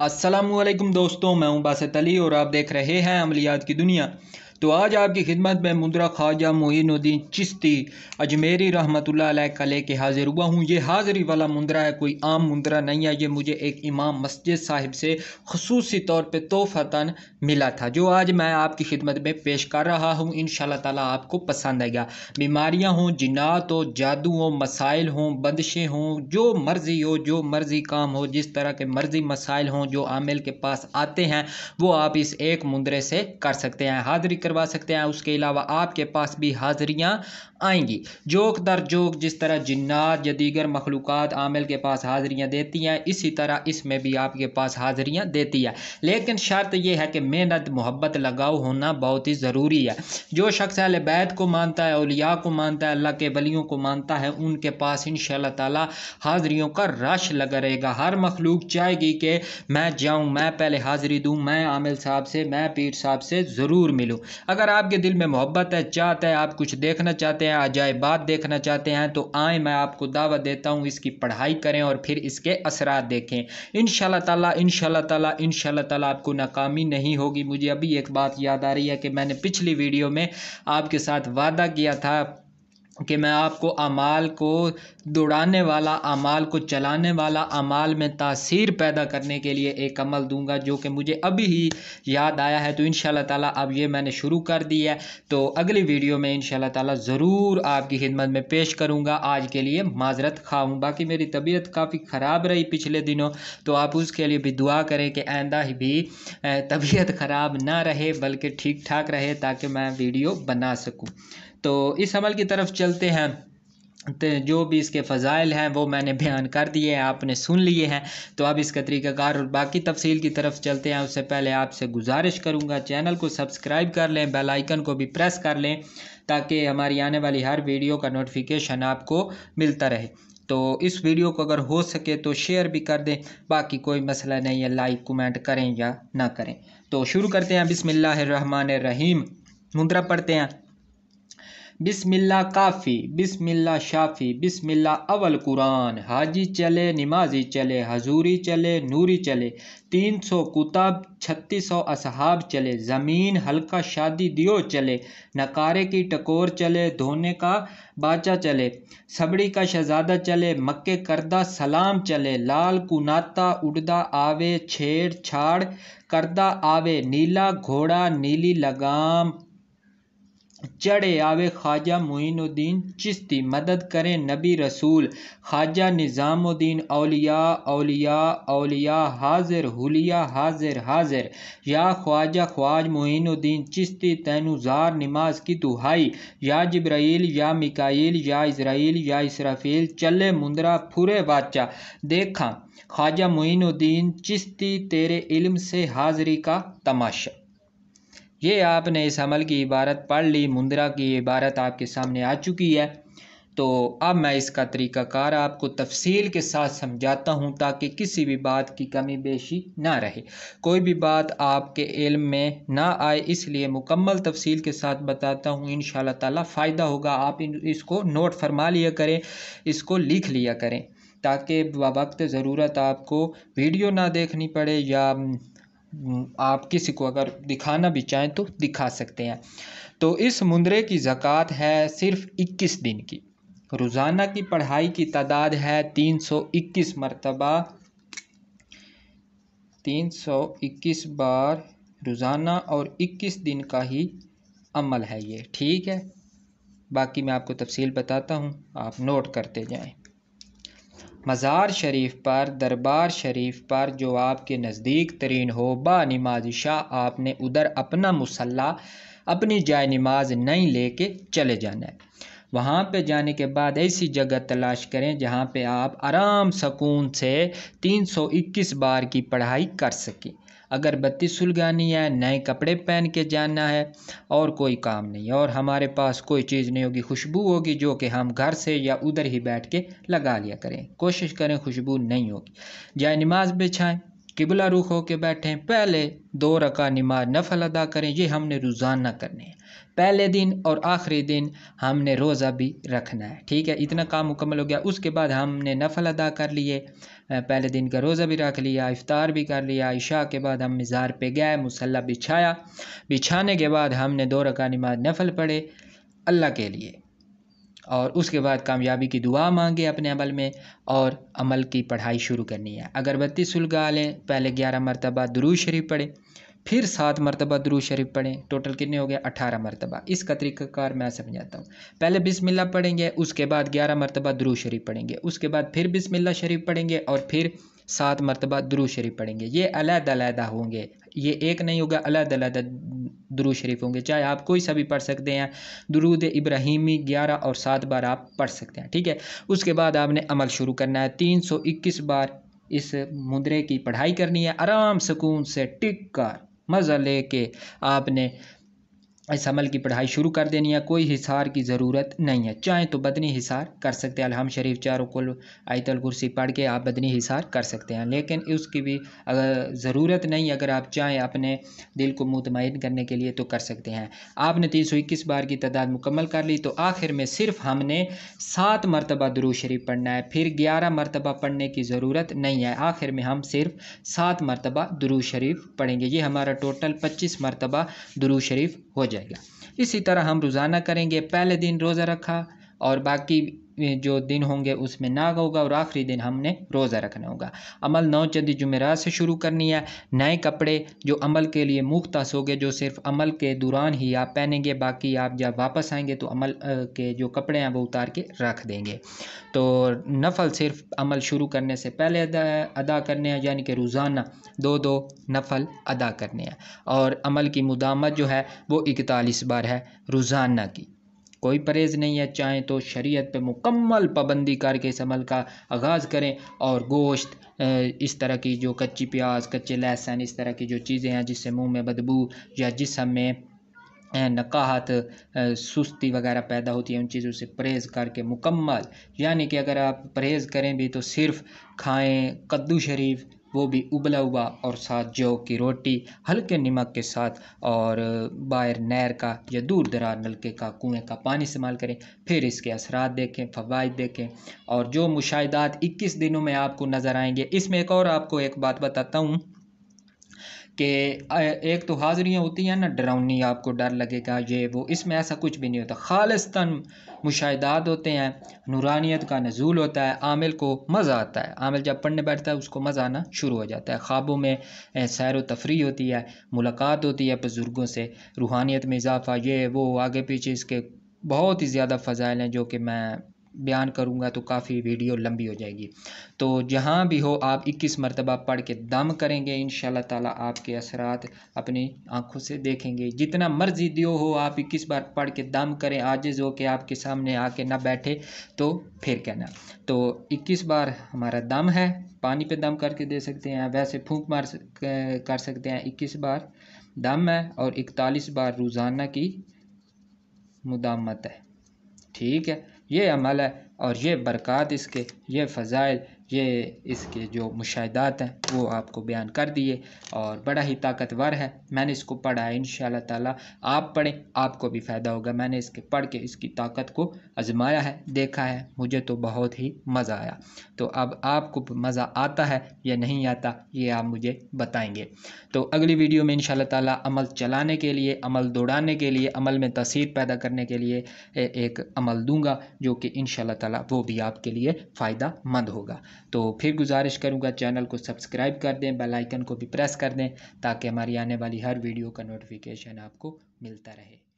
अस्सलामुअलैकुम दोस्तों, मैं हूं बासित अली और आप देख रहे हैं अमलियात की दुनिया। तो आज आपकी खिदमत में मुंद्रा ख्वाजा मोइनुद्दीन चिश्ती अजमेरी रहमतुल्लाह अलैह का लेके हाजिर हुआ हूँ। ये हाज़िरी वाला मुंद्रा है, कोई आम मुंद्रा नहीं है। ये मुझे एक इमाम मस्जिद साहिब से खसूसी तौर पे तोहफ़तन मिला था, जो आज मैं आपकी खिदमत में पेश कर रहा हूँ। इंशाअल्लाह ताला आपको पसंद आएगा। बीमारियाँ हों, जिन्नात हो, जादू हो, मसाइल हों, बंदिशें हों, जो मर्ज़ी हो, जो मर्ज़ी काम हो, जिस तरह के मर्ज़ी मसाइल हों जो आमिल के पास आते हैं, वो आप इस एक मुंद्रे से कर सकते हैं, हाज़िरी करवा सकते हैं। उसके अलावा आपके पास भी हाज़िरियाँ आएंगी जोक दर जोक। जिस तरह जिन्नात या दीगर मखलूक़ात आमिल के पास हाज़िरियाँ देती हैं, इसी तरह इसमें भी आपके पास हाज़िरियाँ देती है। लेकिन शर्त यह है कि मेहनत मोहब्बत लगाव होना बहुत ही ज़रूरी है। जो शख्स अहले बैत को मानता है, औलिया को मानता है, अल्लाह के वलियों को मानता है, उनके पास इंशाअल्लाह ताला हाज़िरियों का रश लगा रहेगा। हर मखलूक चाहेगी कि मैं जाऊँ, मैं पहले हाज़िरी दूँ, मैं आमिल साहब से, मैं पीर साहब से ज़रूर मिलूँ। अगर आपके दिल में मोहब्बत है, चाहता है, आप कुछ देखना चाहते हैं, अजायबात देखना चाहते हैं, तो आए, मैं आपको दावत देता हूँ, इसकी पढ़ाई करें और फिर इसके असरात देखें। इंशाअल्लाह ताला इंशाअल्लाह ताला इंशाअल्लाह ताला आपको नाकामी नहीं होगी। मुझे अभी एक बात याद आ रही है कि मैंने पिछली वीडियो में आपके साथ वादा किया था कि मैं आपको अमाल को दौड़ाने वाला, अमाल को चलाने वाला, अमाल में तासीर पैदा करने के लिए एक अमल दूंगा, जो कि मुझे अभी ही याद आया है। तो इंशाअल्लाह ताला अब ये मैंने शुरू कर दिया है, तो अगली वीडियो में इंशाअल्लाह ताला ज़रूर आपकी खिदमत में पेश करूंगा। आज के लिए माजरत खा हूँ। बाकी मेरी तबीयत काफ़ी ख़राब रही पिछले दिनों, तो आप उसके लिए भी दुआ करें कि आइंदा ही भी तबीयत ख़राब ना रहे, बल्कि ठीक ठाक रहे, ताकि मैं वीडियो बना सकूँ। तो इस अमल की तरफ चलते हैं। तो जो भी इसके फ़ज़ाइल हैं वो मैंने बयान कर दिए हैं, आपने सुन लिए हैं। तो अब इसका तरीक़ाकार और बाकी तफसील की तरफ चलते हैं। उससे पहले आपसे गुजारिश करूंगा, चैनल को सब्सक्राइब कर लें, बेल आइकन को भी प्रेस कर लें, ताकि हमारी आने वाली हर वीडियो का नोटिफिकेशन आपको मिलता रहे। तो इस वीडियो को अगर हो सके तो शेयर भी कर दें। बाकी कोई मसला नहीं है, लाइक कमेंट करें या ना करें। तो शुरू करते हैं। बिस्मिल्लाहिर्रहमानिर्रहीम। मुंद्रा पढ़ते हैं। बिस्मिल्लाह काफ़ी, बिस्मिल्लाह शाफ़ी, बिस्मिल्लाह अवल कुरान। हाजी चले, नमाजी चले, हजूरी चले, नूरी चले, 300 कुतब, 3600 असहाब चले, ज़मीन हल्का शादी दियो चले, नकारे की टकोर चले, धोने का बाचा चले, सबड़ी का शहजादा चले, मक्के करदा सलाम चले, लाल कुनाता उड़दा आवे, छेड़ छाड़ करदा आवे, नीला घोड़ा नीली लगाम चढ़े आवे, ख्वाजा मोइनुद्दीन चिश्ती मदद करें नबी रसूल, ख्वाजा निज़ामुद्दीन औलिया औलिया औलिया, हाजिर हुलिया हाजिर हाजिर, या ख्वाजा ख्वाज मोइनुद्दीन चिश्ती तैनुज़ार नमाज की दुहाई, या जिब्राइल या मिकाइल या इज़राइल या इसराफील, चले मुंद्रा फुरे वाचा, देखा ख्वाजा मोइनुद्दीन चिश्ती तेरे इल्म से हाजिरी का तमाशा। ये आपने इस अमल की इबारत पढ़ ली, मुंद्रा की इबारत आपके सामने आ चुकी है। तो अब मैं इसका तरीक़ाकार आपको तफसील के साथ समझाता हूँ, ताकि किसी भी बात की कमी बेशी ना रहे, कोई भी बात आपके इल्म में ना आए, इसलिए मुकम्मल तफसील के साथ बताता हूँ। इंशाअल्लाह ताला फ़ायदा होगा। आप इसको नोट फरमा लिया करें, इसको लिख लिया करें, ताकि वक्त ज़रूरत आपको वीडियो ना देखनी पड़े, या आप किसी को अगर दिखाना भी चाहें तो दिखा सकते हैं। तो इस मुंद्रे की ज़कात है सिर्फ 21 दिन की। रोज़ाना की पढ़ाई की तादाद है 321 मरतबा, 321 बार रोज़ाना, और 21 दिन का ही अमल है ये, ठीक है। बाकी मैं आपको तफसील बताता हूँ, आप नोट करते जाएं। मज़ार शरीफ पर, दरबार शरीफ पर जो आपके नज़दीक तरीन हो, बा नमाज़ शाह आपने उधर अपना मुसल्ला, अपनी जाय नमाज नहीं लेके चले जाना है। वहाँ पे जाने के बाद ऐसी जगह तलाश करें जहाँ पे आप आराम सुकून से 321 बार की पढ़ाई कर सकें। अगरबत्ती सुलगानी है, नए कपड़े पहन के जाना है, और कोई काम नहीं, और हमारे पास कोई चीज़ नहीं होगी, खुशबू होगी जो कि हम घर से या उधर ही बैठ के लगा लिया करें। कोशिश करें खुशबू नहीं होगी। जाए नमाज बिछाएं, किबला रुख होके बैठें, पहले 2 रका नमाज नफल अदा करें। ये हमने रोज़ाना करने हैं, पहले दिन और आखिरी दिन हमने रोज़ा भी रखना है, ठीक है। इतना काम मुकम्मल हो गया। उसके बाद हमने नफल अदा कर लिए, पहले दिन का रोज़ा भी रख लिया, इफ्तार भी कर लिया। इशा के बाद हम मज़ार पे गए, मुसल्ला बिछाया। बिछाने के बाद हमने 2 रकात नमाज नफल पढ़े अल्लाह के लिए, और उसके बाद कामयाबी की दुआ मांगे अपने अमल में, और अमल की पढ़ाई शुरू करनी है। अगरबत्ती सुलगा लें, पहले 11 मरतबा दुरूद शरीफ पढ़ें, फिर 7 मरतबा दुरूद शरीफ पढ़ें। टोटल कितने हो गए? 18 मरतबा। इसका तरीक़ाकार मैं समझाता हूँ। पहले बिस्मिल्लाह पढ़ेंगे, उसके बाद 11 मरतबा दुरूद शरीफ पढ़ेंगे, उसके बाद फिर बिस्मिल्लाह शरीफ पढ़ेंगे, और फिर 7 मरतबा दुरूद शरीफ पढ़ेंगे। ये अलग-अलग होंगे, ये एक नहीं होगा, अलग-अलग दुरूद शरीफ होंगे। चाहे आप कोई सा भी पढ़ सकते हैं। दुरूद इब्राहिमी 11 और 7 बार आप पढ़ सकते हैं, ठीक है। उसके बाद आपने अमल शुरू करना है। 321 बार इस मुद्रे की पढ़ाई करनी है। आराम सुकून से टिक कर मज़ा लेके आपने इस अमल की पढ़ाई शुरू कर देनी है। कोई हिसार की ज़रूरत नहीं है। चाहे तो बदनी हिसार कर सकते हैं, अलहम शरीफ चारों कुल आयतल कुर्सी पढ़ के आप बदनी हिसार कर सकते हैं, लेकिन उसकी भी अगर ज़रूरत नहीं, अगर आप चाहें अपने दिल को मुतमईन करने के लिए तो कर सकते हैं। आपने 321 बार की तादाद मुकम्मल कर ली, तो आखिर में सिर्फ हमने 7 मरतबा दुरूद शरीफ पढ़ना है, फिर 11 मरतबा पढ़ने की ज़रूरत नहीं है। आखिर में हम सिर्फ 7 मरतबा दुरूद शरीफ पढ़ेंगे। ये हमारा टोटल 25 मरतबा दुरूद शरीफ हो जाएगा। इसी तरह हम रोज़ाना करेंगे। पहले दिन रोज़ा रखा और बाकी जो दिन होंगे उसमें ना होगा, और आखिरी दिन हमने रोज़ा रखना होगा। अमल 9 चंदी जुमेरात से शुरू करनी है। नए कपड़े जो अमल के लिए मुख्तस होंगे, जो सिर्फ अमल के दौरान ही आप पहनेंगे, बाकी आप जब वापस आएंगे तो अमल के जो कपड़े हैं वो उतार के रख देंगे। तो नफल सिर्फ अमल शुरू करने से पहले अदा करने हैं, यानी कि रोज़ाना 2-2 नफल अदा करने हैं। और अमल की मुदामत जो है वो 41 बार है रोज़ाना की। कोई परहेज़ नहीं है। चाहें तो शरीयत पे मुकम्मल पाबंदी करके इस अमल का आगाज़ करें, और गोश्त, इस तरह की जो कच्ची प्याज, कच्चे लहसुन, इस तरह की जो चीज़ें हैं जिससे मुंह में बदबू या जिस्म में नकाहत, सुस्ती वगैरह पैदा होती है, उन चीज़ों से परहेज़ करके मुकम्मल, यानी कि अगर आप परहेज़ करें भी तो सिर्फ खाएं कद्दू शरीफ, वो भी उबला हुआ, और साथ जौ की रोटी हल्के नमक के साथ, और बाहर नहर का या दूर दराज नलके का, कुएं का पानी इस्तेमाल करें। फिर इसके असरात देखें, फ़वाइद देखें, और जो मुशाहिदात 21 दिनों में आपको नज़र आएंगे। इसमें एक और आपको एक बात बताता हूँ कि एक तो हाज़िरियाँ होती हैं ना डरावनी, आपको डर लगेगा ये वो, इसमें ऐसा कुछ भी नहीं होता। खालिस्तन मुशाहिदात होते हैं, नूरानियत का नज़ूल होता है, आमिल को मज़ा आता है। आमिल जब पढ़ने बैठता है उसको मज़ा आना शुरू हो जाता है। ख्वाबों में सैर व तफरीह होती है, मुलाकात होती है बुज़ुर्गों से, रूहानियत में इजाफ़ा, ये वो, आगे पीछे इसके बहुत ही ज़्यादा फ़ज़ाइल हैं जो कि मैं बयान करूँगा तो काफ़ी वीडियो लंबी हो जाएगी। तो जहाँ भी हो आप 21 मरतबा पढ़ के दम करेंगे, इंशाल्लाह ताला आपके असरात अपनी आँखों से देखेंगे। जितना मर्ज़ी दियो हो आप 21 बार पढ़ के दम करें, आजिज़ हो के आपके सामने आके ना बैठे तो फिर कहना। तो 21 बार हमारा दम है, पानी पे दम करके दे सकते हैं, वैसे फूंक मार कर सकते हैं। 21 बार दम है और 41 बार रोज़ाना की मुदामत है, ठीक है। ये अमल है, और ये बरक़ात इसके, ये फ़ज़ाइल, ये इसके जो मुशाहिदात हैं वो आपको बयान कर दिए, और बड़ा ही ताकतवर है। मैंने इसको पढ़ा है, इंशाअल्लाह ताला आप पढ़ें आपको भी फ़ायदा होगा। मैंने इसके पढ़ के इसकी ताकत को आज़माया है, देखा है, मुझे तो बहुत ही मज़ा आया। तो अब आपको मज़ा आता है या नहीं आता ये आप मुझे बताएंगे। तो अगली वीडियो में इंशाअल्लाह ताला अमल चलाने के लिए, अमल दौड़ाने के लिए, अमल में तासीर पैदा करने के लिए एक अमल दूंगा, जो कि इंशाअल्लाह ताला वो भी आपके लिए फ़ायदा मंद होगा। तो फिर गुजारिश करूंगा चैनल को सब्सक्राइब कर दें, बेल आइकन को भी प्रेस कर दें, ताकि हमारी आने वाली हर वीडियो का नोटिफिकेशन आपको मिलता रहे।